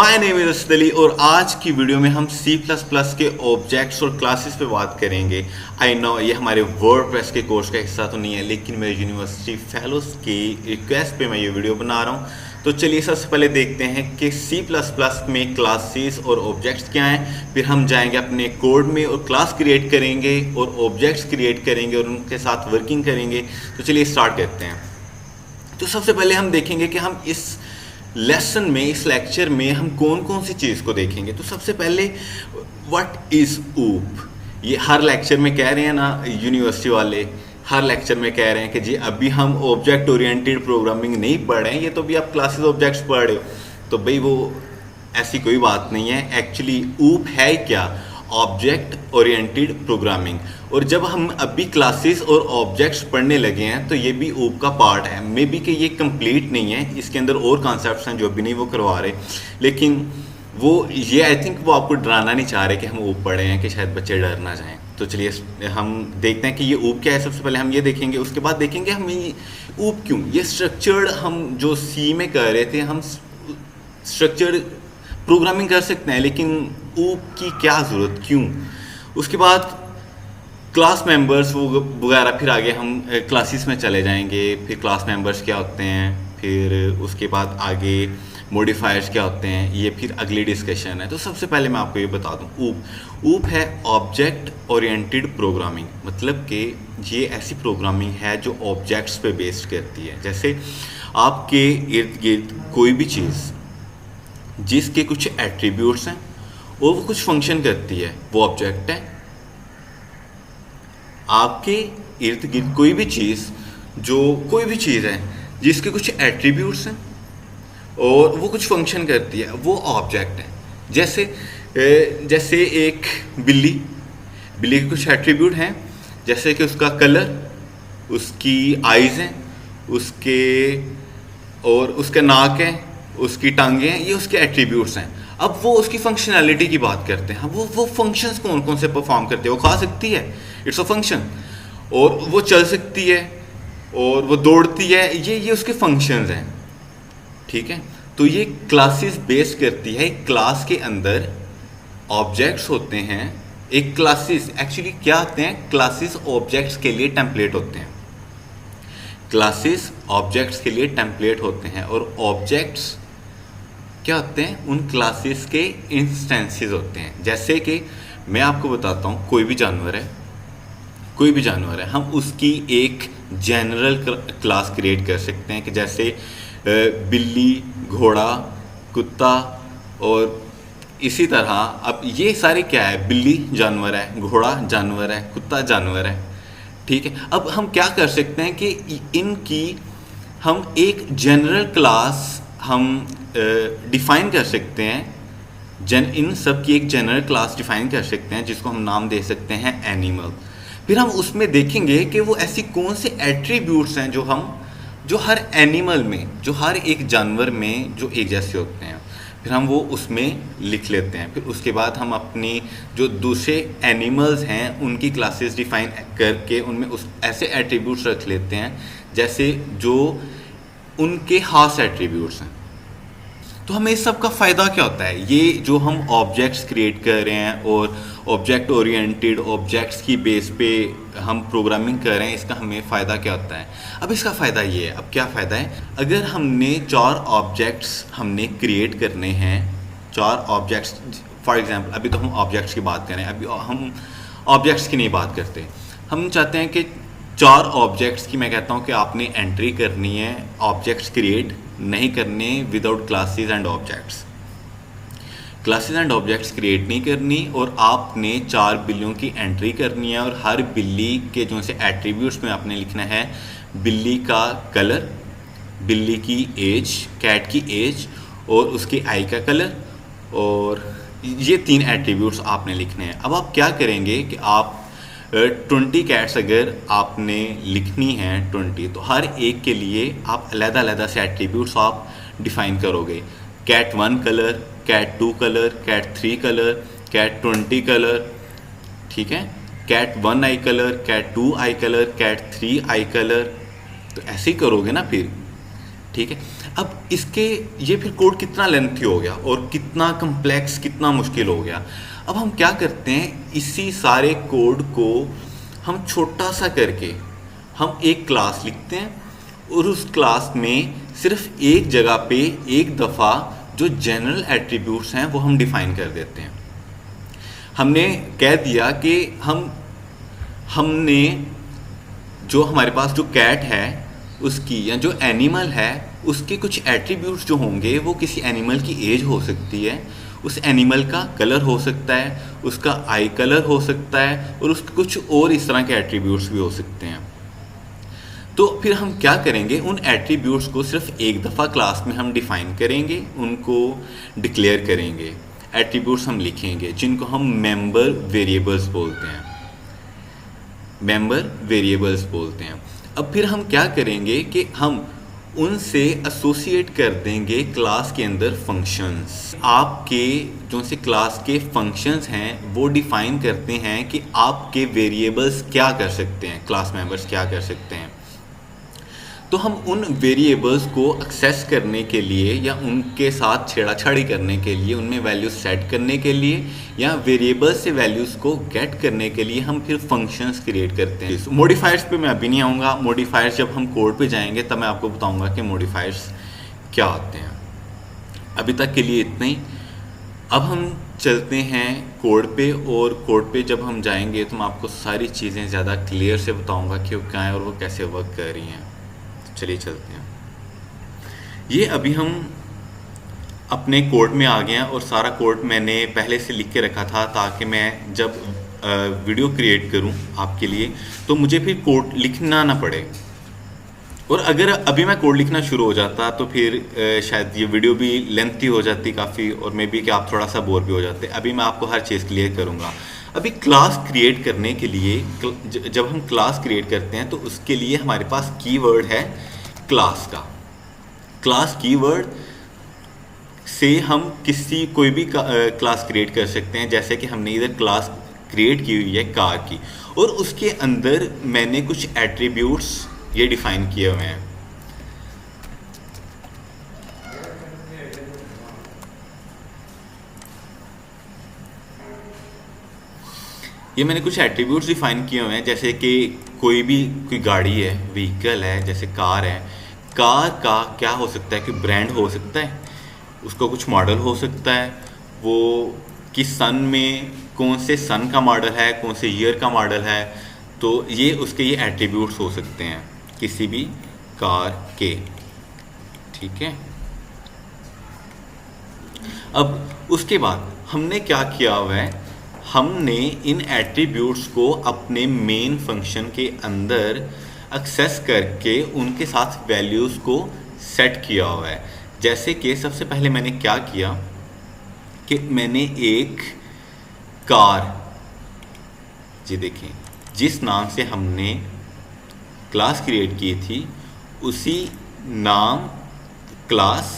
My name is Asad Ali और आज की वीडियो में हम C++ के ऑब्जेक्ट्स और क्लासेस पे बात करेंगे। आई नो ये हमारे वर्डप्रेस के कोर्स का हिस्सा तो नहीं है, लेकिन मेरे यूनिवर्सिटी फेलोज की रिक्वेस्ट पे मैं ये वीडियो बना रहा हूँ। तो चलिए सबसे पहले देखते हैं कि C++ में क्लासेस और ऑब्जेक्ट्स क्या हैं। फिर हम जाएंगे अपने कोड में और क्लास क्रिएट करेंगे और ऑब्जेक्ट्स क्रिएट करेंगे और उनके साथ वर्किंग करेंगे। तो चलिए स्टार्ट करते हैं। तो सबसे पहले हम देखेंगे कि हम इस लेसन में, इस लेक्चर में हम कौन कौन सी चीज़ को देखेंगे। तो सबसे पहले व्हाट इज़ ऊप। ये हर लेक्चर में कह रहे हैं ना यूनिवर्सिटी वाले, हर लेक्चर में कह रहे हैं कि जी अभी हम ऑब्जेक्ट ओरिएंटेड प्रोग्रामिंग नहीं पढ़ रहे हैं, ये तो भी आप क्लासेस ऑब्जेक्ट्स पढ़ रहे हो। तो भाई वो ऐसी कोई बात नहीं है। एक्चुअली ऊप है क्या? Object oriented programming. और जब हम अभी क्लासेस और ऑब्जेक्ट्स पढ़ने लगे हैं तो ये भी ऊप का पार्ट है। मे बी कि ये कंप्लीट नहीं है, इसके अंदर और कॉन्सेप्ट्स हैं जो अभी नहीं वो करवा रहे, लेकिन वो ये आई थिंक वो आपको डराना नहीं चाह रहे कि हम ऊप पढ़े हैं कि शायद बच्चे डर ना जाएं। तो चलिए हम देखते हैं कि ये ऊप क्या है। सबसे पहले हम ये देखेंगे, उसके बाद देखेंगे हम ये ऊप क्यों, ये स्ट्रक्चर्ड हम जो सी में कर रहे थे, हम स्ट्रक्चर्ड प्रोग्रामिंग कर सकते हैं, लेकिन ऊप की क्या ज़रूरत, क्यों। उसके बाद क्लास मेंबर्स वो वगैरह, फिर आगे हम क्लासेस में चले जाएंगे, फिर क्लास मेंबर्स क्या होते हैं, फिर उसके बाद आगे मॉडिफायर्स क्या होते हैं, ये फिर अगली डिस्कशन है। तो सबसे पहले मैं आपको ये बता दूं, ऊप है ऑब्जेक्ट ओरिएंटेड प्रोग्रामिंग। मतलब कि ये ऐसी प्रोग्रामिंग है जो ऑब्जेक्ट्स पे बेस्ड करती है। जैसे आपके इर्द गिर्द कोई भी चीज़ जिसके कुछ एट्रीब्यूट्स हैं और वो कुछ फंक्शन करती है, वो ऑब्जेक्ट है। आपके इर्द गिर्द कोई भी चीज़ कोई भी चीज़ है जिसके कुछ एट्रीब्यूट्स हैं और वो कुछ फंक्शन करती है, वो ऑब्जेक्ट है। जैसे एक बिल्ली के कुछ एट्रीब्यूट हैं, जैसे कि उसका कलर, उसकी आइज़ हैं, उसका नाक है, उसकी टांगें हैं, ये उसके एट्रीब्यूट्स हैं। अब वो उसकी फंक्शनैलिटी की बात करते हैं। वो फंक्शंस कौन कौन से परफॉर्म करते हैं। वो खा सकती है, इट्स अ फंक्शन, और वो चल सकती है और वो दौड़ती है, ये उसके फंक्शंस हैं। ठीक है, तो ये क्लासेस बेस्ड करती है। क्लास के अंदर ऑब्जेक्ट्स होते हैं। एक क्लासेस एक्चुअली क्या होते हैं, क्लासेस ऑब्जेक्ट्स के लिए टेम्पलेट होते हैं। क्लासेस ऑब्जेक्ट्स के लिए टेम्पलेट होते हैं और ऑब्जेक्ट्स क्या होते हैं, उन क्लासेस के इंस्टेंसेस होते हैं। जैसे कि मैं आपको बताता हूँ, कोई भी जानवर है, हम उसकी एक जनरल क्लास क्रिएट कर सकते हैं कि जैसे बिल्ली, घोड़ा, कुत्ता, और इसी तरह। अब ये सारे क्या है, बिल्ली जानवर है, घोड़ा जानवर है, कुत्ता जानवर है। ठीक है, अब हम क्या कर सकते हैं कि इनकी हम एक जनरल क्लास हम डिफ़ाइन कर सकते हैं। इन सब की एक जनरल क्लास डिफ़ाइन कर सकते हैं जिसको हम नाम दे सकते हैं एनिमल। फिर हम उसमें देखेंगे कि वो ऐसी कौन से एट्रीब्यूट्स हैं जो हर एनिमल में, जो हर एक जानवर में जो एक जैसे होते हैं। फिर हम वो उसमें लिख लेते हैं। फिर उसके बाद हम अपनी जो दूसरे एनिमल्स हैं उनकी क्लासेस डिफ़ाइन करके उनमें उस ऐसे एट्रीब्यूट्स रख लेते हैं जैसे जो उनके खास एट्रीब्यूट्स हैं। तो हमें इस सब का फ़ायदा क्या होता है, ये जो हम ऑब्जेक्ट्स क्रिएट कर रहे हैं और ऑब्जेक्ट ओरिएंटेड ऑब्जेक्ट्स की बेस पे हम प्रोग्रामिंग कर रहे हैं, इसका हमें फ़ायदा क्या होता है। अब इसका फ़ायदा ये है, अब क्या फ़ायदा है, अगर हमने 4 ऑब्जेक्ट्स हमने क्रिएट करने हैं, 4 ऑब्जेक्ट्स फॉर एग्जांपल, अभी तो हम ऑब्जेक्ट्स की बात करें, अभी हम ऑब्जेक्ट्स की नहीं बात करते। हम चाहते हैं कि 4 ऑब्जेक्ट्स की, मैं कहता हूँ कि आपने एंट्री करनी है, ऑब्जेक्ट्स क्रिएट नहीं करने without classes and objects. Classes and objects create नहीं करनी और आपने 4 बिल्लियों की एंट्री करनी है और हर बिल्ली के जो से एट्रीब्यूट्स में आपने लिखना है बिल्ली का कलर, बिल्ली की एज, कैट की एज और उसकी आई का कलर, और ये 3 एट्रीब्यूट्स आपने लिखने हैं। अब आप क्या करेंगे कि आप 20 कैट्स अगर आपने लिखनी है 20, तो हर एक के लिए आप अलग-अलग से एट्रीब्यूट्स आप डिफ़ाइन करोगे। Cat 1 colour, cat 2 colour, cat 3 colour, cat 20 colour. ठीक है, cat 1 eye colour, cat 2 eye colour, cat 3 eye colour. तो ऐसे ही करोगे ना फिर। ठीक है, अब इसके ये फिर कोड कितना लेंथी हो गया और कितना कम्प्लेक्स, कितना मुश्किल हो गया। अब हम क्या करते हैं, इसी सारे कोड को हम छोटा सा करके हम एक क्लास लिखते हैं और उस क्लास में सिर्फ एक जगह पे एक दफ़ा जो जनरल एट्रीब्यूट्स हैं वो हम डिफ़ाइन कर देते हैं। हमने कह दिया कि हमने जो हमारे पास जो कैट है उसकी, या जो एनिमल है उसके कुछ एट्रीब्यूट्स जो होंगे वो किसी एनिमल की एज हो सकती है, उस एनिमल का कलर हो सकता है, उसका आई कलर हो सकता है, और उसके कुछ और इस तरह के एट्रीब्यूट्स भी हो सकते हैं। तो फिर हम क्या करेंगे, उन एट्रीब्यूट्स को सिर्फ एक दफ़ा क्लास में हम डिफ़ाइन करेंगे, उनको डिक्लेयर करेंगे, एट्रीब्यूट्स हम लिखेंगे जिनको हम मेंबर वेरिएबल्स बोलते हैं, मेंबर वेरिएबल्स बोलते हैं। अब फिर हम क्या करेंगे कि हम उनसे एसोसिएट कर देंगे क्लास के अंदर फंक्शंस। आपके जो से क्लास के फंक्शंस हैं वो डिफ़ाइन करते हैं कि आपके वेरिएबल्स क्या कर सकते हैं, क्लास मेंबर्स क्या कर सकते हैं। तो हम उन वेरिएबल्स को एक्सेस करने के लिए या उनके साथ छेड़ाछाड़ी करने के लिए, उनमें वैल्यूज सेट करने के लिए या वेरिएबल्स से वैल्यूज़ को गेट करने के लिए हम फिर फंक्शंस क्रिएट करते हैं। मॉडिफायर्स पे मैं अभी नहीं आऊँगा, मॉडिफायर्स जब हम कोड पे जाएंगे तब मैं आपको बताऊँगा कि मॉडिफायर्स क्या आते हैं। अभी तक के लिए इतना ही। अब हम चलते हैं कोड पे, और कोड पे जब हम जाएंगे तो मैं आपको सारी चीज़ें ज़्यादा क्लियर से बताऊँगा कि वो क्या है और वो कैसे वर्क कर रही हैं। चलिए चलते हैं। ये अभी हम अपने कोड में आ गए हैं और सारा कोड मैंने पहले से लिख के रखा था ताकि मैं जब वीडियो क्रिएट करूं आपके लिए तो मुझे फिर कोड लिखना ना पड़े। और अगर अभी मैं कोड लिखना शुरू हो जाता तो फिर शायद ये वीडियो भी लेंथी हो जाती काफ़ी, और मे बी कि आप थोड़ा सा बोर भी हो जाते। अभी मैं आपको हर चीज़ क्लियर करूँगा। अभी क्लास क्रिएट करने के लिए, जब हम क्लास क्रिएट करते हैं तो उसके लिए हमारे पास कीवर्ड है क्लास का। क्लास कीवर्ड से हम कोई भी क्लास क्रिएट कर सकते हैं। जैसे कि हमने इधर क्लास क्रिएट की हुई है कार की, और उसके अंदर मैंने कुछ एट्रीब्यूट्स ये डिफाइन किए हुए हैं। ये मैंने कुछ एट्रीब्यूट्स डिफाइन किए हुए हैं, जैसे कि कोई गाड़ी है, व्हीकल है, जैसे कार है। कार का क्या हो सकता है कि ब्रांड हो सकता है, उसका कुछ मॉडल हो सकता है, वो किस सन में, कौन से सन का मॉडल है, कौन से ईयर का मॉडल है। तो ये उसके ये एट्रीब्यूट्स हो सकते हैं किसी भी कार के, ठीक है। अब उसके बाद हमने क्या किया हुआ है, हमने इन एट्रीब्यूट्स को अपने मेन फंक्शन के अंदर एक्सेस करके उनके साथ वैल्यूज़ को सेट किया हुआ है। जैसे कि सबसे पहले मैंने क्या किया कि मैंने एक कार, जी देखें, जिस नाम से हमने क्लास क्रिएट की थी उसी नाम क्लास,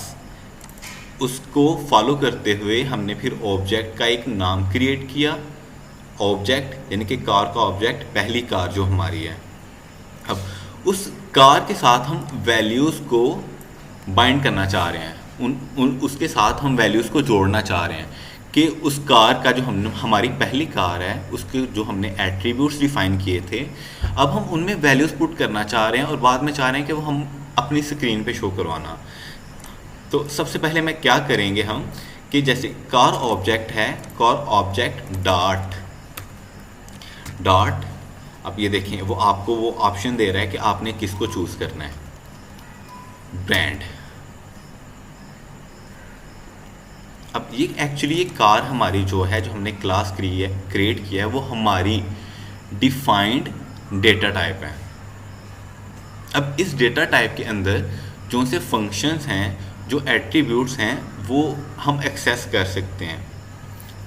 उसको फॉलो करते हुए हमने फिर ऑब्जेक्ट का एक नाम क्रिएट किया। ऑब्जेक्ट यानी कि कार का ऑब्जेक्ट, पहली कार जो हमारी है। अब उस कार के साथ हम वैल्यूज़ को बाइंड करना चाह रहे हैं, उसके साथ हम वैल्यूज़ को जोड़ना चाह रहे हैं कि उस कार का जो हमारी पहली कार है उसके जो हमने एट्रीब्यूट्स डिफाइन किए थे, अब हम उनमें वैल्यूज़ पुट करना चाह रहे हैं और बाद में चाह रहे हैं कि वो हम अपनी स्क्रीन पे शो करवाना। तो सबसे पहले मैं क्या करेंगे हम कि जैसे कार ऑब्जेक्ट है, कार ऑब्जेक्ट डॉट, अब ये देखें वो आपको वो ऑप्शन दे रहा है कि आपने किसको चूज़ करना है, ब्रांड। अब ये एक्चुअली ये कार हमारी जो है, जो हमने क्लास क्रिएट किया है, वो हमारी डिफाइंड डेटा टाइप है। अब इस डेटा टाइप के अंदर जो से फंक्शंस हैं, जो एट्रीब्यूट्स हैं, वो हम एक्सेस कर सकते हैं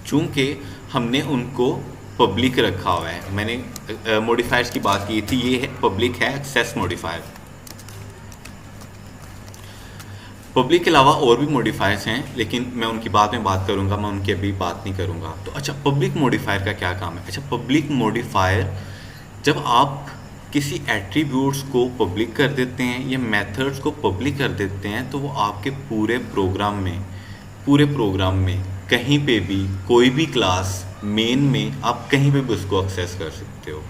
चूँकि हमने उनको पब्लिक रखा हुआ है। मैंने मॉडिफायर्स की बात की थी, ये है पब्लिक है, एक्सेस मॉडिफायर। पब्लिक के अलावा और भी मॉडिफायर्स हैं, लेकिन मैं उनकी बाद में बात करूंगा, मैं उनकी अभी बात नहीं करूंगा। तो अच्छा, पब्लिक मॉडिफायर का क्या काम है? अच्छा, पब्लिक मॉडिफायर जब आप किसी एट्रीब्यूट्स को पब्लिक कर देते हैं या मेथड्स को पब्लिक कर देते हैं, तो वो आपके पूरे प्रोग्राम में कहीं पे भी कोई भी क्लास मेन में आप कहीं पे भी उसको एक्सेस कर सकते हो।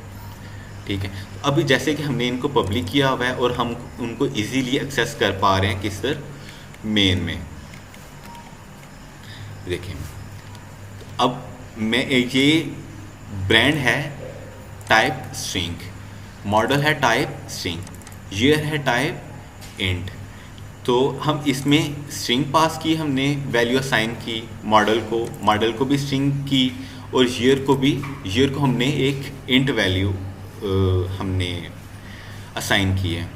ठीक है, अभी जैसे कि हमने इनको पब्लिक किया हुआ है और हम उनको इजीली एक्सेस कर पा रहे हैं किस तरह, मेन में। देखिए अब मैं ये ब्रांड है टाइप स्ट्रिंग, मॉडल है टाइप स्ट्रिंग, ईयर है टाइप इंट। तो हम इसमें स्ट्रिंग पास की, हमने वैल्यू असाइन की मॉडल को भी स्ट्रिंग की, और ईयर को हमने एक इंट वैल्यू हमने असाइन की है।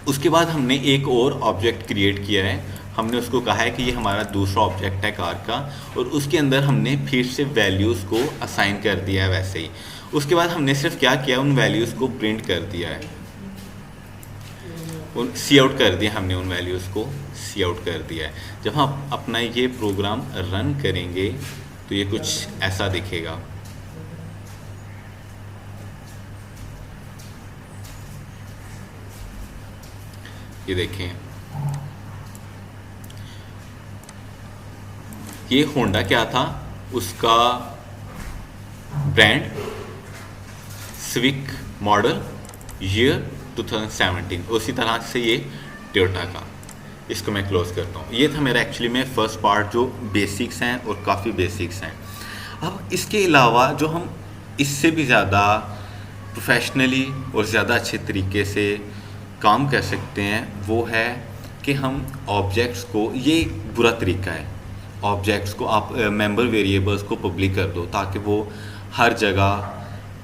उसके बाद हमने एक और ऑब्जेक्ट क्रिएट किया है, हमने उसको कहा है कि ये हमारा दूसरा ऑब्जेक्ट है कार का, और उसके अंदर हमने फिर से वैल्यूज़ को असाइन कर दिया है वैसे ही। उसके बाद हमने सिर्फ क्या किया, उन वैल्यूज़ को प्रिंट कर दिया है, उन सी आउट कर दिया हमने, उन वैल्यूज़ को सी आउट कर दिया है। जब हम अपना ये प्रोग्राम रन करेंगे तो ये कुछ ऐसा दिखेगा। ये देखें, ये होंडा क्या था, उसका ब्रांड सिविक, मॉडल ईयर 2017। उसी तरह से ये टोयोटा का। इसको मैं क्लोज करता हूँ। ये था मेरा एक्चुअली में फर्स्ट पार्ट, जो बेसिक्स हैं और काफ़ी बेसिक्स हैं। अब इसके अलावा जो हम इससे भी ज़्यादा प्रोफेशनली और ज़्यादा अच्छे तरीके से काम कर सकते हैं, वो है कि हम ऑब्जेक्ट्स को, ये बुरा तरीका है, ऑब्जेक्ट्स को आप मेंबर वेरिएबल्स को पब्लिक कर दो ताकि वो हर जगह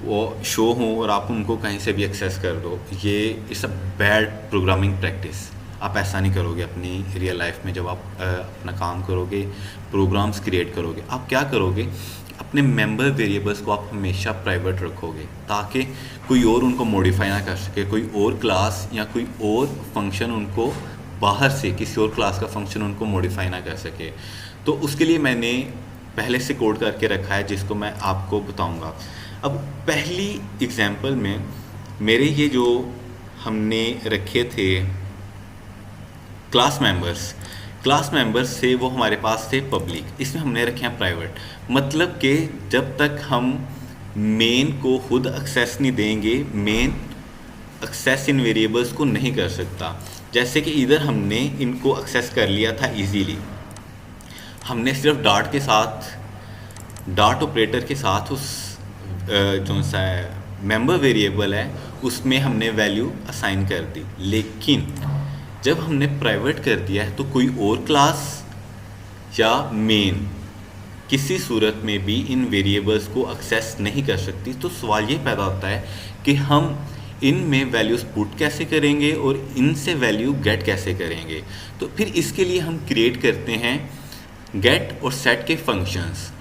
वो शो हों और आप उनको कहीं से भी एक्सेस कर दो। ये it's a bad programming practice. आप ऐसा नहीं करोगे अपनी रियल लाइफ में। जब आप अपना काम करोगे, प्रोग्राम्स क्रिएट करोगे, आप क्या करोगे, अपने मेंबर वेरिएबल्स को आप हमेशा प्राइवेट रखोगे ताकि कोई और उनको मॉडिफाई ना कर सके, कोई और क्लास या कोई और फंक्शन उनको बाहर से, किसी और क्लास का फंक्शन उनको मॉडिफाई ना कर सके। तो उसके लिए मैंने पहले से कोड करके रखा है, जिसको मैं आपको बताऊंगा। अब पहली एग्जांपल में मेरे ये जो हमने रखे थे क्लास मेंबर्स से, वो हमारे पास थे पब्लिक, इसमें हमने रखे हैं प्राइवेट। मतलब कि जब तक हम मेन को खुद एक्सेस नहीं देंगे, मेन एक्सेस इन वेरिएबल्स को नहीं कर सकता। जैसे कि इधर हमने इनको एक्सेस कर लिया था इजीली, हमने सिर्फ डाट ऑपरेटर के साथ उस जो सा मेंबर वेरिएबल है उसमें हमने वैल्यू असाइन कर दी। लेकिन जब हमने प्राइवेट कर दिया है तो कोई और क्लास या मेन किसी सूरत में भी इन वेरिएबल्स को एक्सेस नहीं कर सकती। तो सवाल ये पैदा होता है कि हम इनमें वैल्यूज़ पुट कैसे करेंगे और इनसे वैल्यू गेट कैसे करेंगे। तो फिर इसके लिए हम क्रिएट करते हैं गेट और सेट के फंक्शंस।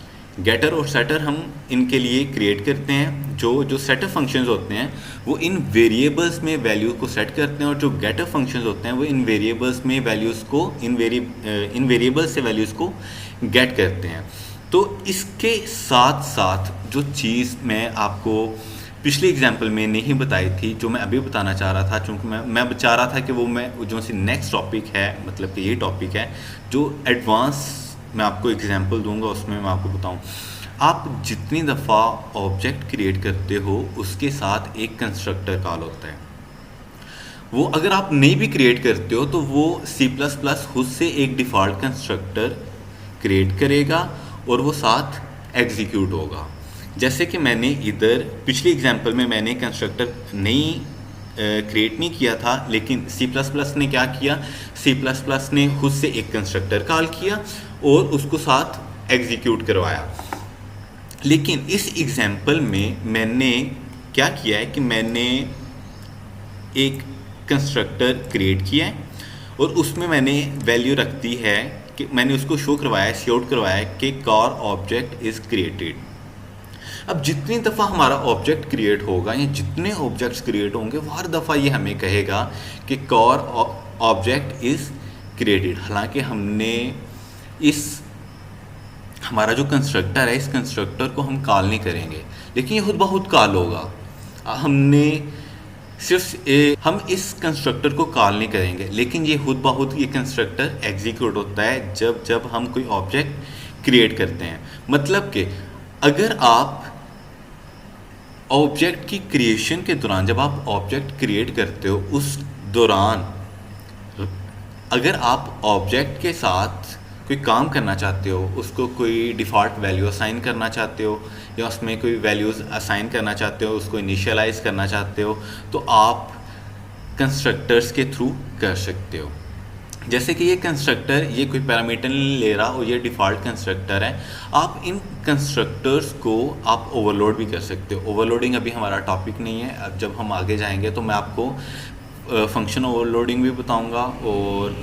गेटर और सेटर हम इनके लिए क्रिएट करते हैं। जो सेटर फंक्शंस होते हैं वो इन वेरिएबल्स में वैल्यू को सेट करते हैं, और जो गेटर फंक्शंस होते हैं वो इन वेरिएबल्स में वैल्यूज़ को इन वेरिएबल्स से वैल्यूज़ को गेट करते हैं। तो इसके साथ साथ जो चीज़ मैं आपको पिछले एग्जाम्पल में नहीं बताई थी, जो मैं अभी बताना चाह रहा था, चूँकि मैं चाह रहा था कि वो मैं जो सी नेक्स्ट टॉपिक है, मतलब कि ये टॉपिक है जो एडवांस मैं आपको एग्जांपल दूंगा, उसमें मैं आपको बताऊं। आप जितनी दफ़ा ऑब्जेक्ट क्रिएट करते हो उसके साथ एक कंस्ट्रक्टर कॉल होता है। वो अगर आप नहीं भी क्रिएट करते हो तो वो C++ खुद से एक डिफ़ॉल्ट कंस्ट्रक्टर क्रिएट करेगा और वो साथ एग्जीक्यूट होगा। जैसे कि मैंने इधर पिछले एग्जांपल में मैंने कंस्ट्रक्टर नहीं क्रिएट नहीं किया था, लेकिन C++ ने क्या किया, C++ ने खुद से एक कंस्ट्रक्टर कॉल किया और उसको साथ एग्जीक्यूट करवाया। लेकिन इस एग्जांपल में मैंने क्या किया है कि मैंने एक कंस्ट्रक्टर क्रिएट किया है और उसमें मैंने वैल्यू रख दी है कि मैंने उसको शो करवाया है, सी आउट करवाया है कि कार ऑब्जेक्ट इज़ क्रिएटेड। अब जितनी दफ़ा हमारा ऑब्जेक्ट क्रिएट होगा या जितने ऑब्जेक्ट्स क्रिएट होंगे वो हर दफ़ा ये हमें कहेगा कि कार ऑब्जेक्ट इज़ क्रिएटेड। हालांकि हमने हमारा जो कंस्ट्रक्टर है, इस कंस्ट्रक्टर को हम कॉल नहीं करेंगे, लेकिन ये खुद ब खुद कॉल होगा। हमने हम इस कंस्ट्रक्टर को कॉल नहीं करेंगे, लेकिन ये खुद ब खुद ये कंस्ट्रक्टर एग्जीक्यूट होता है जब जब हम कोई ऑब्जेक्ट क्रिएट करते हैं। मतलब कि अगर आप ऑब्जेक्ट की क्रिएशन के दौरान, जब आप ऑब्जेक्ट क्रिएट करते हो उस दौरान अगर आप ऑब्जेक्ट के साथ कोई काम करना चाहते हो, उसको कोई डिफ़ॉल्ट वैल्यू असाइन करना चाहते हो या उसमें कोई वैल्यूज़ असाइन करना चाहते हो, उसको इनिशियलाइज करना चाहते हो, तो आप कंस्ट्रक्टर्स के थ्रू कर सकते हो। जैसे कि ये कंस्ट्रक्टर ये कोई पैरामीटर नहीं ले रहा और ये डिफ़ॉल्ट कंस्ट्रक्टर है, आप इन कंस्ट्रक्टर्स को आप ओवरलोड भी कर सकते हो। ओवरलोडिंग अभी हमारा टॉपिक नहीं है, अब जब हम आगे जाएंगे तो मैं आपको फंक्शन ओवरलोडिंग भी बताऊंगा और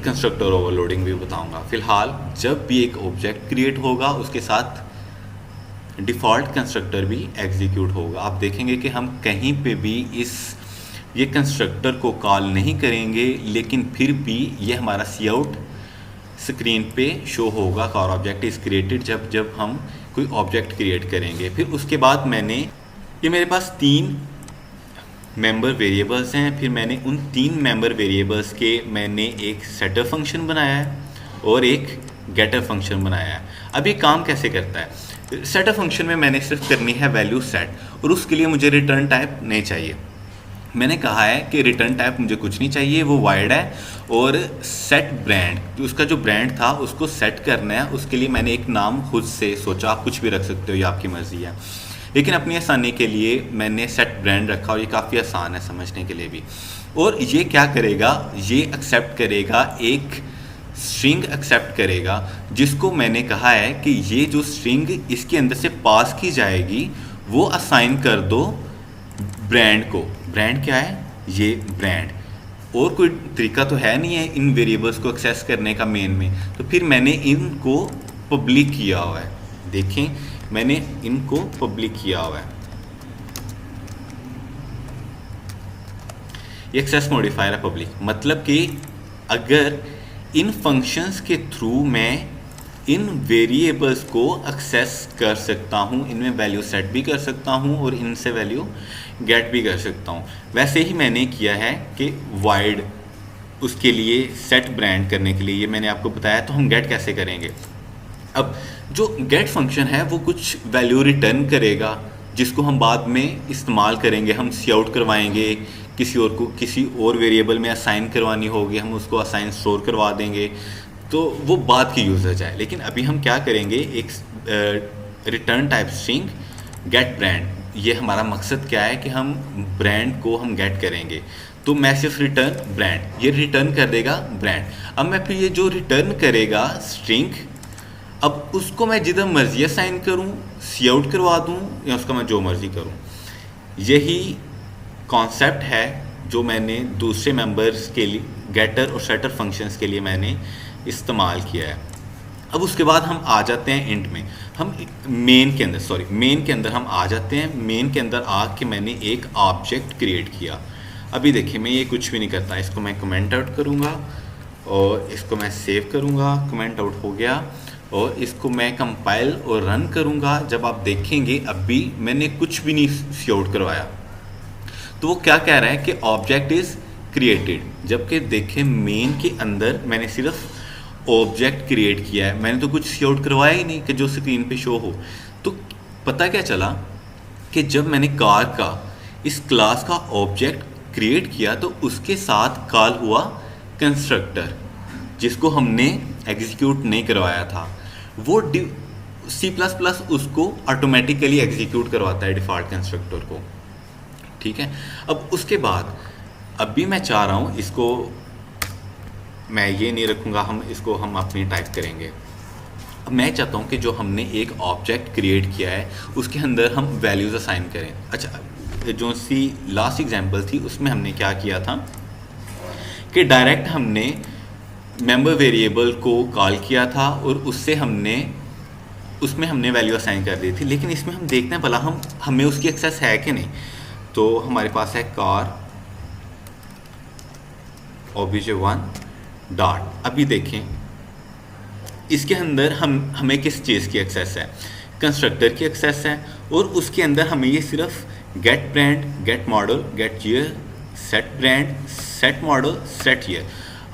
कंस्ट्रक्टर ओवरलोडिंग भी बताऊंगा। फ़िलहाल जब भी एक ऑब्जेक्ट क्रिएट होगा उसके साथ डिफ़ॉल्ट कंस्ट्रक्टर भी एग्जीक्यूट होगा। आप देखेंगे कि हम कहीं पे भी ये कंस्ट्रक्टर को कॉल नहीं करेंगे, लेकिन फिर भी ये हमारा सी आउट स्क्रीन पे शो होगा कार ऑब्जेक्ट इज़ क्रिएटेड जब जब हम कोई ऑब्जेक्ट क्रिएट करेंगे। फिर उसके बाद ये मेरे पास 3 मेंबर वेरिएबल्स हैं, फिर मैंने उन 3 मेंबर वेरिएबल्स के मैंने एक सेटर फंक्शन बनाया है और एक गेटर फंक्शन बनाया है। अब ये काम कैसे करता है? सेटर फंक्शन में मैंने सिर्फ करनी है वैल्यू सेट और उसके लिए मुझे रिटर्न टाइप नहीं चाहिए। मैंने कहा है कि रिटर्न टाइप मुझे कुछ नहीं चाहिए, वो वाइड है, और सेट ब्रांड, उसका जो ब्रांड था उसको सेट करना है। उसके लिए मैंने एक नाम खुद से सोचा, आप कुछ भी रख सकते हो, ये आपकी मर्ज़ी है, लेकिन अपनी आसानी के लिए मैंने सेट ब्रांड रखा और ये काफ़ी आसान है समझने के लिए भी। और ये क्या करेगा, ये एक्सेप्ट करेगा, एक स्ट्रिंग एक्सेप्ट करेगा, जिसको मैंने कहा है कि ये जो स्ट्रिंग इसके अंदर से पास की जाएगी वो असाइन कर दो ब्रांड को। ब्रांड क्या है? ये ब्रांड। और कोई तरीका तो है नहीं है इन वेरिएबल्स को एक्सेस करने का मेन में, तो फिर मैंने इनको पब्लिक किया हुआ है। देखें, मैंने इनको पब्लिक किया हुआ है। ये एक्सेस मॉडिफायर है पब्लिक, मतलब कि अगर इन फंक्शंस के थ्रू मैं इन वेरिएबल्स को एक्सेस कर सकता हूँ, इनमें वैल्यू सेट भी कर सकता हूँ और इनसे वैल्यू गेट भी कर सकता हूँ। वैसे ही मैंने किया है कि वाइड, उसके लिए सेट ब्रांड करने के लिए ये मैंने आपको बताया। तो हम गेट कैसे करेंगे? अब जो गेट फंक्शन है वो कुछ वैल्यू रिटर्न करेगा जिसको हम बाद में इस्तेमाल करेंगे। हम सी आउट करवाएंगे, किसी और को किसी और वेरिएबल में असाइन करवानी होगी, हम उसको असाइन स्टोर करवा देंगे, तो वो बाद की यूज़र है। लेकिन अभी हम क्या करेंगे, एक return type string get brand. ये हमारा मकसद क्या है कि हम ब्रांड को हम गेट करेंगे, तो मैं सिर्फ रिटर्न ब्रांड, ये रिटर्न कर देगा ब्रांड। अब मैं फिर ये जो रिटर्न करेगा स्ट्रिंग, अब उसको मैं जिधर मर्जी असाइन करूँ, सी आउट करवा दूँ या उसका मैं जो मर्जी करूँ। यही कॉन्सेप्ट है जो मैंने दूसरे मेंबर्स के लिए गेटर और सेटर फंक्शंस के लिए मैंने इस्तेमाल किया है। अब उसके बाद हम आ जाते हैं इंट में, हम मेन के अंदर हम आ जाते हैं। मेन के अंदर आके मैंने एक ऑब्जेक्ट क्रिएट किया। अभी देखिए, मैं ये कुछ भी नहीं करता, इसको मैं कमेंट आउट करूँगा और इसको मैं सेव करूँगा, कमेंट आउट हो गया, और इसको मैं कंपाइल और रन करूँगा। जब आप देखेंगे अभी मैंने कुछ भी नहीं सी आउट करवाया, तो वो क्या कह रहा है कि ऑब्जेक्ट इज़ क्रिएटेड, जबकि देखें मेन के अंदर मैंने सिर्फ ऑब्जेक्ट क्रिएट किया है, मैंने तो कुछ सी आउट करवाया ही नहीं कि जो स्क्रीन पे शो हो। तो पता क्या चला कि जब मैंने कार का इस क्लास का ऑब्जेक्ट क्रिएट किया तो उसके साथ कॉल हुआ कंस्ट्रक्टर, जिसको हमने एग्जीक्यूट नहीं करवाया था। वो C++ उसको ऑटोमेटिकली एग्जीक्यूट करवाता है डिफ़ॉल्ट कंस्ट्रक्टर को, ठीक है। अब उसके बाद अभी मैं चाह रहा हूँ इसको मैं ये नहीं रखूँगा, हम अपनी टाइप करेंगे। अब मैं चाहता हूँ कि जो हमने एक ऑब्जेक्ट क्रिएट किया है उसके अंदर हम वैल्यूज़ असाइन करें। अच्छा, जो सी लास्ट एग्जांपल थी उसमें हमने क्या किया था कि डायरेक्ट हमने मेंबर वेरिएबल को कॉल किया था और उसमें हमने वैल्यू असाइन कर दी थी। लेकिन इसमें हम देखते हैं भला हमें उसकी एक्सेस है कि नहीं। तो हमारे पास है कार obj1 डॉट। अभी देखें इसके अंदर हमें किस चीज़ की एक्सेस है, कंस्ट्रक्टर की एक्सेस है, और उसके अंदर हमें ये सिर्फ get brand, get model, get year set brand, set model, set year.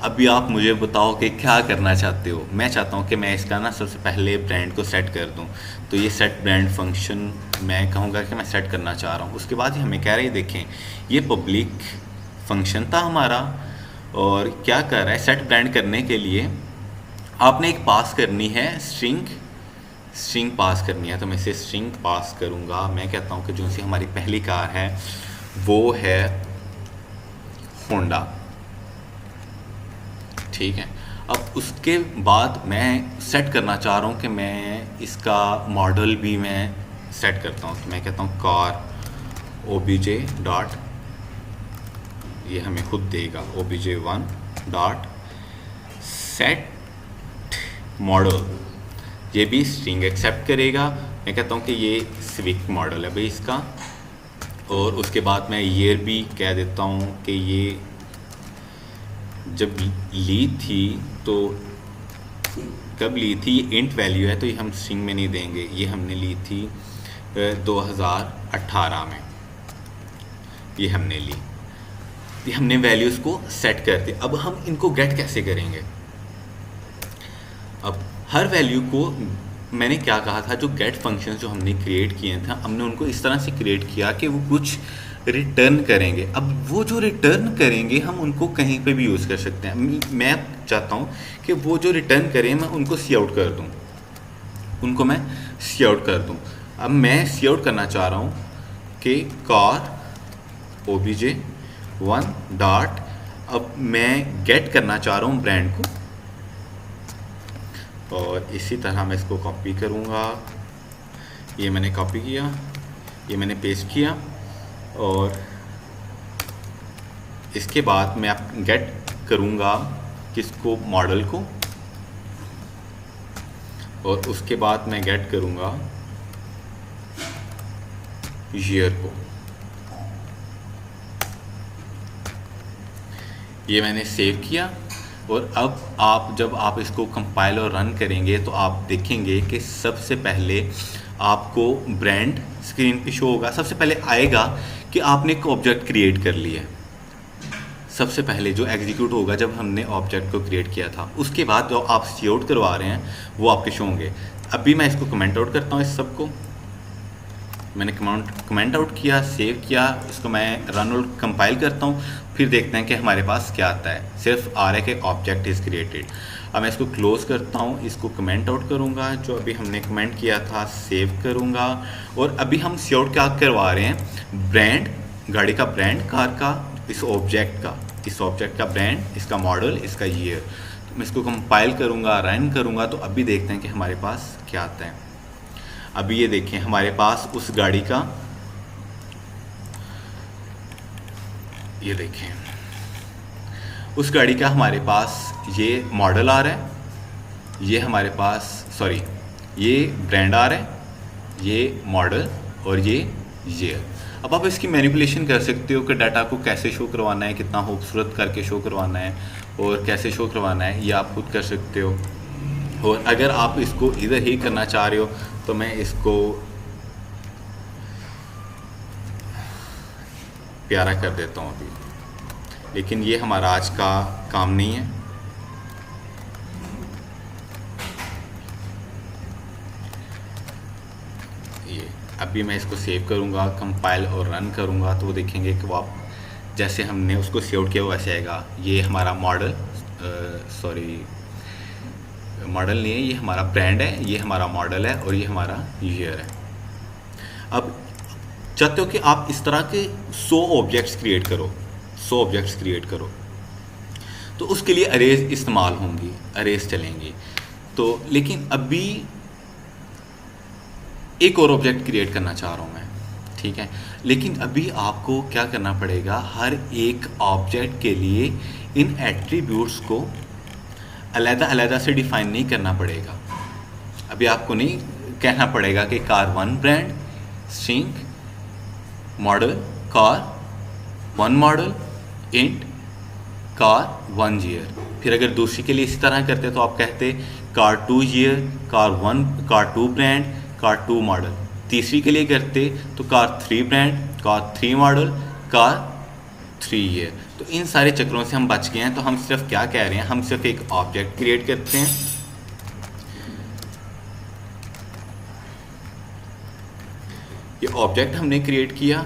अभी आप मुझे बताओ कि क्या करना चाहते हो। मैं चाहता हूँ कि मैं इसका ना सबसे पहले ब्रांड को सेट कर दूँ, तो ये सेट ब्रांड फंक्शन मैं कहूँगा कि मैं सेट करना चाह रहा हूँ। उसके बाद ही हमें कह रहे हैं, देखें ये पब्लिक फंक्शन था हमारा, और क्या कर रहा है, सेट ब्रांड करने के लिए आपने एक पास करनी है स्ट्रिंग पास करनी है। तो मैं इसे स्ट्रिंग पास करूँगा। मैं कहता हूँ कि जो सी हमारी पहली कार है वो है होंडा, ठीक है। अब उसके बाद मैं सेट करना चाह रहा हूँ कि मैं इसका मॉडल भी मैं सेट करता हूँ। तो मैं कहता हूँ कार obj डॉट, ये हमें खुद देगा obj1 डॉट सेट मॉडल, ये भी स्ट्रिंग एक्सेप्ट करेगा। मैं कहता हूँ कि ये सिविक मॉडल है भाई इसका, और उसके बाद मैं ईयर भी कह देता हूँ कि ये जब ली थी तो कब ली थी, ये इंट वैल्यू है तो ये हम स्ट्रिंग में नहीं देंगे, ये हमने ली थी 2018 में, ये हमने ली, ये हमने वैल्यूज़ को सेट कर दिया। अब हम इनको गेट कैसे करेंगे। अब हर वैल्यू को मैंने क्या कहा था, जो गेट फंक्शंस जो हमने क्रिएट किए थे हमने उनको इस तरह से क्रिएट किया कि वो कुछ रिटर्न करेंगे। अब वो जो रिटर्न करेंगे हम उनको कहीं पे भी यूज़ कर सकते हैं। मैं चाहता हूँ कि वो जो रिटर्न करें मैं उनको सी आउट कर दूँ, उनको मैं सी आउट कर दूँ। अब मैं सी आउट करना चाह रहा हूँ कि कार obj1 डॉट, अब मैं गेट करना चाह रहा हूँ ब्रांड को, और इसी तरह मैं इसको कॉपी करूँगा। ये मैंने कॉपी किया, ये मैंने पेस्ट किया, और इसके बाद मैं गेट करूँगा किसको, मॉडल को, और उसके बाद मैं गेट करूँगा ईयर को। ये मैंने सेव किया, और अब आप जब आप इसको कंपाइल और रन करेंगे तो आप देखेंगे कि सबसे पहले आपको ब्रांड स्क्रीन पे शो होगा। सबसे पहले आएगा कि आपने एक ऑब्जेक्ट क्रिएट कर लिया है, सबसे पहले जो एग्जीक्यूट होगा जब हमने ऑब्जेक्ट को क्रिएट किया था। उसके बाद जो आप सी आउट करवा रहे हैं वो आपके शो होंगे। अभी मैं इसको कमेंट आउट करता हूँ, इस सबको मैंने कमेंट आउट किया, सेव किया, इसको मैं रन और कंपाइल करता हूँ, फिर देखते हैं कि हमारे पास क्या आता है। सिर्फ आ रहा है कि ऑब्जेक्ट इज़ क्रिएटेड। अब मैं इसको क्लोज़ करता हूँ, इसको कमेंट आउट करूँगा जो अभी हमने कमेंट किया था, सेव करूँगा, और अभी हम सी आउट क्या करवा रहे हैं, ब्रांड, गाड़ी का ब्रांड, कार का, इस ऑब्जेक्ट का ब्रांड, इसका मॉडल, इसका ईयर। तो मैं इसको कंपाइल करूँगा, रन करूँगा, तो अभी देखते हैं कि हमारे पास क्या आता है। अभी ये देखें हमारे पास उस गाड़ी का, ये देखें उस गाड़ी का हमारे पास ये मॉडल आ रहा है, ये हमारे पास सॉरी ये ब्रांड आ रहा है, ये मॉडल और ये ईयर। अब आप इसकी मैनिपुलेशन कर सकते हो कि डाटा को कैसे शो करवाना है, कितना खूबसूरत करके शो करवाना है और कैसे शो करवाना है, ये आप खुद कर सकते हो। और अगर आप इसको इधर ही करना चाह रहे हो तो मैं इसको प्यारा कर देता हूँ अभी, लेकिन ये हमारा आज का काम नहीं है। ये अभी मैं इसको सेव करूँगा, कंपाइल और रन करूँगा, तो वो देखेंगे कि वो आप जैसे हमने उसको सेव किया वैसे आएगा। ये हमारा मॉडल मॉडल नहीं है, ये हमारा ब्रांड है, ये हमारा मॉडल है और ये हमारा ईयर है। अब चाहते हो कि आप इस तरह के 100 ऑब्जेक्ट्स क्रिएट करो, तो उसके लिए अरेज इस्तेमाल होंगी, अरेज चलेंगी। तो लेकिन अभी एक और ऑब्जेक्ट क्रिएट करना चाह रहा हूँ मैं, ठीक है। लेकिन अभी आपको क्या करना पड़ेगा, हर एक ऑब्जेक्ट के लिए इन एट्रीब्यूट्स को अलग से डिफाइन नहीं करना पड़ेगा। अभी आपको नहीं कहना पड़ेगा कि car1 brand string model car1 model int car1 year. फिर अगर दूसरी के लिए इसी तरह करते तो आप कहते car2 year, car2 brand, car2 model. तीसरी के लिए करते तो car3 brand, car3 model, 3 year. तो इन सारे चक्रों से हम बच गए हैं। तो हम सिर्फ क्या कह रहे हैं, हम सिर्फ एक ऑब्जेक्ट क्रिएट करते हैं, ये ऑब्जेक्ट हमने क्रिएट किया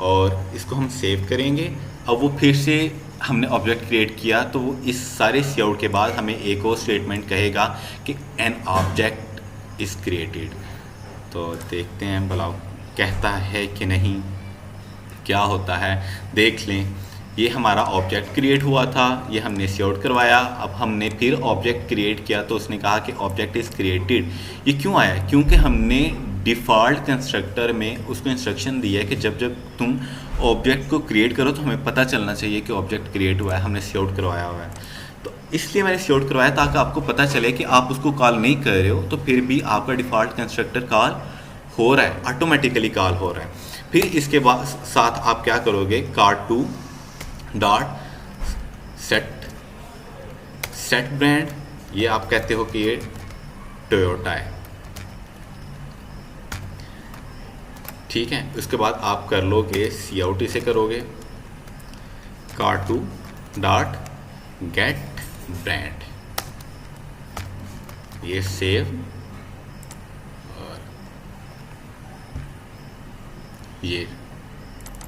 और इसको हम सेव करेंगे। अब वो फिर से हमने ऑब्जेक्ट क्रिएट किया तो वो इस सारे सी आउट के बाद हमें एक और स्टेटमेंट कहेगा कि एन ऑब्जेक्ट इज़ क्रिएटेड। तो देखते हैं भला कहता है कि नहीं, क्या होता है देख लें। ये हमारा ऑब्जेक्ट क्रिएट हुआ था, ये हमने सी आउट करवाया। अब हमने फिर ऑब्जेक्ट क्रिएट किया तो उसने कहा कि ऑब्जेक्ट इज़ क्रिएटेड। ये क्यों आया, क्योंकि हमने डिफ़ॉल्ट कंस्ट्रक्टर में उसको इंस्ट्रक्शन दिया है कि जब जब तुम ऑब्जेक्ट को क्रिएट करो तो हमें पता चलना चाहिए कि ऑब्जेक्ट क्रिएट हुआ है, हमने सी आउट करवाया हुआ है। तो इसलिए मैंने सी आउट करवाया ताकि आपको पता चले कि आप उसको कॉल नहीं कर रहे हो तो फिर भी आपका डिफ़ॉल्ट कंस्ट्रक्टर कॉल हो रहा है, ऑटोमेटिकली कॉल हो रहा है। फिर इसके बाद साथ आप क्या करोगे, car2 डॉट सेट ब्रांड, ये आप कहते हो कि ये टोयोटा है, ठीक है। उसके बाद आप कर लोगे सी आउट, इसे करोगे car2 डॉट गेट ब्रांड, ये सेव, और ये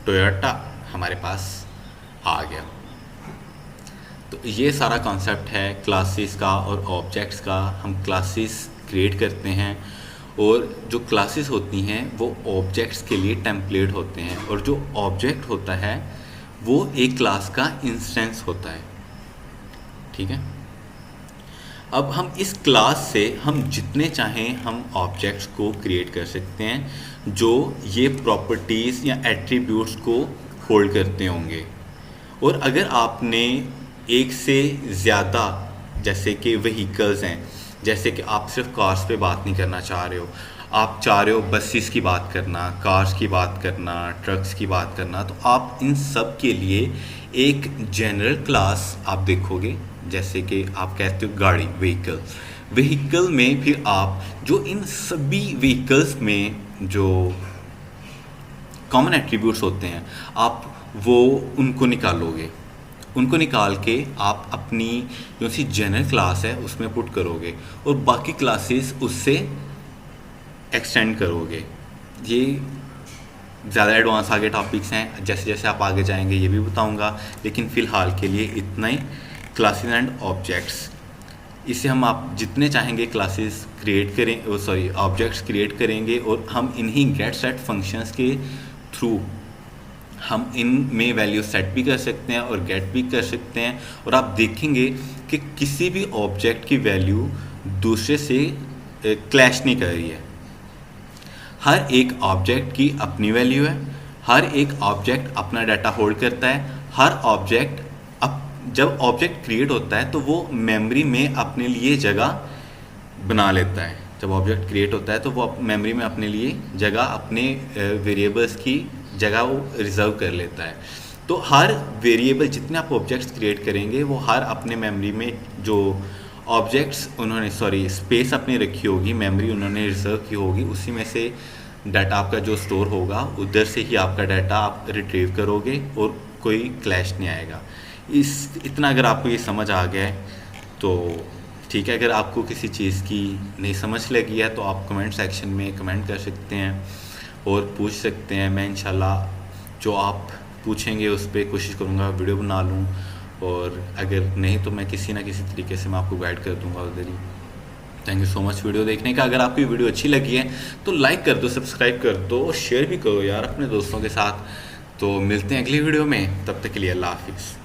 टोयोटा हमारे पास आ गया। तो ये सारा कॉन्सेप्ट है क्लासेस का और ऑब्जेक्ट्स का। हम क्लासेस क्रिएट करते हैं और जो क्लासेस होती हैं वो ऑब्जेक्ट्स के लिए टेम्पलेट होते हैं, और जो ऑब्जेक्ट होता है वो एक क्लास का इंस्टेंस होता है, ठीक है। अब हम इस क्लास से हम जितने चाहें हम ऑब्जेक्ट्स को क्रिएट कर सकते हैं जो ये प्रॉपर्टीज़ या एट्रीब्यूट्स को होल्ड करते होंगे। और अगर आपने एक से ज़्यादा, जैसे कि व्हीकल्स हैं, जैसे कि आप सिर्फ कार्स पे बात नहीं करना चाह रहे हो, आप चाह रहे हो बसेस की बात करना, कार्स की बात करना, ट्रक्स की बात करना, तो आप इन सब के लिए एक जनरल क्लास आप देखोगे। जैसे कि आप कहते हो गाड़ी, व्हीकल में फिर आप जो इन सभी व्हीकल्स में जो कॉमन एट्रीब्यूट्स होते हैं आप वो उनको निकालोगे, उनको निकाल के आप अपनी जो सी जनरल क्लास है उसमें पुट करोगे और बाकी क्लासेस उससे एक्सटेंड करोगे। ये ज़्यादा एडवांस आगे टॉपिक्स हैं, जैसे जैसे आप आगे जाएंगे ये भी बताऊंगा, लेकिन फ़िलहाल के लिए इतना ही। क्लासेस एंड ऑब्जेक्ट्स, इसे हम आप जितने चाहेंगे क्लासेस क्रिएट करें, ऑब्जेक्ट्स क्रिएट करेंगे और हम इन्हीं गेट सेट फंक्शंस के थ्रू हम इनमें वैल्यू सेट भी कर सकते हैं और गेट भी कर सकते हैं। और आप देखेंगे कि किसी भी ऑब्जेक्ट की वैल्यू दूसरे से क्लैश नहीं कर रही है। हर एक ऑब्जेक्ट की अपनी वैल्यू है, हर एक ऑब्जेक्ट अपना डाटा होल्ड करता है। हर ऑब्जेक्ट जब ऑब्जेक्ट क्रिएट होता है तो वो मेमोरी में अपने लिए जगह बना लेता है। जब ऑब्जेक्ट क्रिएट होता है तो वो मेमोरी में अपने लिए जगह, अपने वेरिएबल्स की जगह वो रिजर्व कर लेता है। तो हर वेरिएबल, जितने आप ऑब्जेक्ट्स क्रिएट करेंगे वो हर अपने मेमोरी में जो ऑब्जेक्ट्स उन्होंने स्पेस अपनी रखी होगी, मेमोरी उन्होंने रिजर्व की होगी, उसी में से डाटा आपका जो स्टोर होगा उधर से ही आपका डाटा आप रिट्रीव करोगे और कोई क्लैश नहीं आएगा। इतना अगर आपको ये समझ आ गया है तो ठीक है। अगर आपको किसी चीज़ की नहीं समझ लगी है तो आप कमेंट सेक्शन में कमेंट कर सकते हैं और पूछ सकते हैं। मैं इंशाल्लाह जो आप पूछेंगे उस पर कोशिश करूँगा वीडियो बना लूँ, और अगर नहीं तो मैं किसी ना किसी तरीके से मैं आपको गाइड कर दूँगा उधर ही। Thank you so much video देखने का। अगर आपको ये वीडियो अच्छी लगी है तो लाइक कर दो, सब्सक्राइब कर दो और शेयर भी करो यार अपने दोस्तों के साथ। तो मिलते हैं अगली वीडियो में, तब तक के लिए अल्लाह हाफिज़।